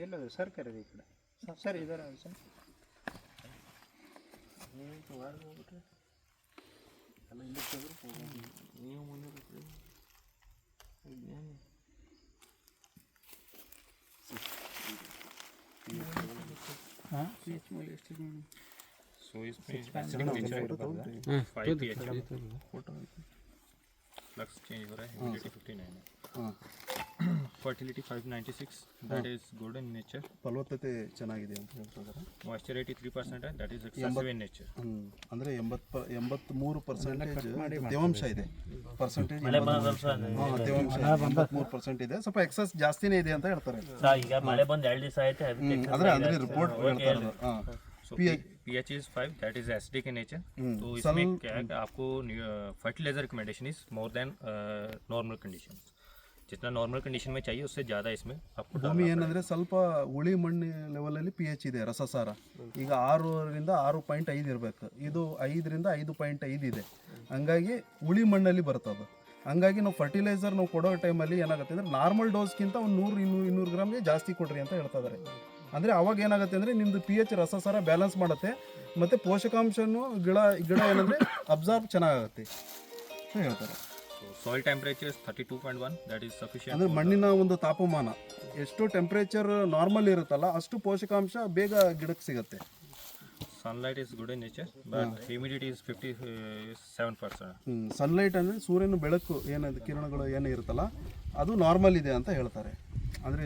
ಎಲ್ಲದು ಸರ್ಕಾರ ಇದೆ ಈ ಕಡೆ ಸರ್ ಇದಾರೆ ಸರ್ ಎಲ್ಲ ಇಲ್ಲಿ ತೆಗೆದು ನೀವು ಮುಂದೆ ಹಾಂ ಪಿ ಎಚ್ ಮೇಲೆ ಎಷ್ಟು So इसमें सिग्नेचर 5 pH फ्लक्स चेंज हो रहा है, ह्यूमिडिटी 59 है, fertility 596 that is good in nature, ಫಲವತ್ತತೆ ಚೆನ್ನಾಗಿದೆ ಅಂತ ಹೇಳ್ತಿದ್ದಾರೆ. मॉइस्चर 83% है that is excessive in nature. ಅಂದರೆ 83% ತೇವಾಂಶ ಇದೆ, ಪರ್ಸೆಂಟೇಜ್ ತೇವಾಂಶ 83% ಇದೆ, ಸ್ವಲ್ಪ ಎಕ್ಸಸ್ ಜಾಸ್ತಿನೇ ಇದೆ ಅಂತ ಹೇಳ್ತಾರೆ. ಈಗ ಮಳೆ ಬಂದು 2 ದಿವಸ ಆಯ್ತು ಅಂದ್ರೆ ರಿಪೋರ್ಟ್ ಹೇಳ್ತಾ ಇರೋದು. So pH is 5 that is acidic in nature. तो इसमें क्या है कि आपको fertiliser recommendation is more than normal condition, जितना नॉर्मल कंडीशन में चाहिए उससे ज़्यादा इसमें आपको ಭೂಮಿ ಏನಂದರೆ ಸ್ವಲ್ಪ ಹುಳಿ ಮಣ್ಣು ಲೆವೆಲಲ್ಲಿ ಪಿ ಎಚ್ ಇದೆ, ರಸಸಾರ ಈಗ 6ರಿಂದ 6.5 ಇರಬೇಕು, ಇದು 5ರಿಂದ 5.5 ಇದೆ. ಹಂಗಾಗಿ ಹುಳಿ ಮಣ್ಣಲ್ಲಿ ಬರ್ತದೆ. ಹಂಗಾಗಿ ನಾವು ಫರ್ಟಿಲೈಸರ್ ನಾವು ಕೊಡೋ ಟೈಮಲ್ಲಿ ಏನಾಗುತ್ತೆ ಅಂದರೆ ನಾರ್ಮಲ್ ಡೋಸ್ಗಿಂತ ಒಂದು 100-200 ಗ್ರಾಮ್ಗೆ ಜಾಸ್ತಿ ಕೊಡ್ರಿ ಅಂತ ಹೇಳ್ತಾ ಇದ್ದಾರೆ. ಅಂದರೆ ಅವಾಗ ಏನಾಗುತ್ತೆ ಅಂದರೆ ನಿಮ್ಮದು ಪಿ ಎಚ್ ರಸಸಾರ ಬ್ಯಾಲೆನ್ಸ್ ಮಾಡುತ್ತೆ ಮತ್ತು ಪೋಷಕಾಂಶನೂ ಗಿಡ ಏನಂದರೆ ಅಬ್ಸಾರ್ಬ್ ಚೆನ್ನಾಗುತ್ತೆ ಅಂತ ಹೇಳ್ತಾರೆ. Soil temperature 32.1 that is sufficient. ಅಂದರೆ ಮಣ್ಣಿನ ಒಂದು ತಾಪಮಾನ ಎಷ್ಟು ಟೆಂಪ್ರೇಚರ್ ನಾರ್ಮಲ್ ಇರುತ್ತಲ್ಲ ಅಷ್ಟು ಪೋಷಕಾಂಶ ಬೇಗ ಗಿಡಕ್ಕೆ ಸಿಗುತ್ತೆ. Sunlight is good in nature but humidity is 57%. Sunlight ಅಂದರೆ ಸೂರ್ಯನ ಬೆಳಕು ಏನದು ಕಿರಣಗಳು ಏನು ಇರುತ್ತಲ್ಲ ಅದು ನಾರ್ಮಲ್ ಇದೆ ಅಂತ ಹೇಳ್ತಾರೆ. ಅಂದರೆ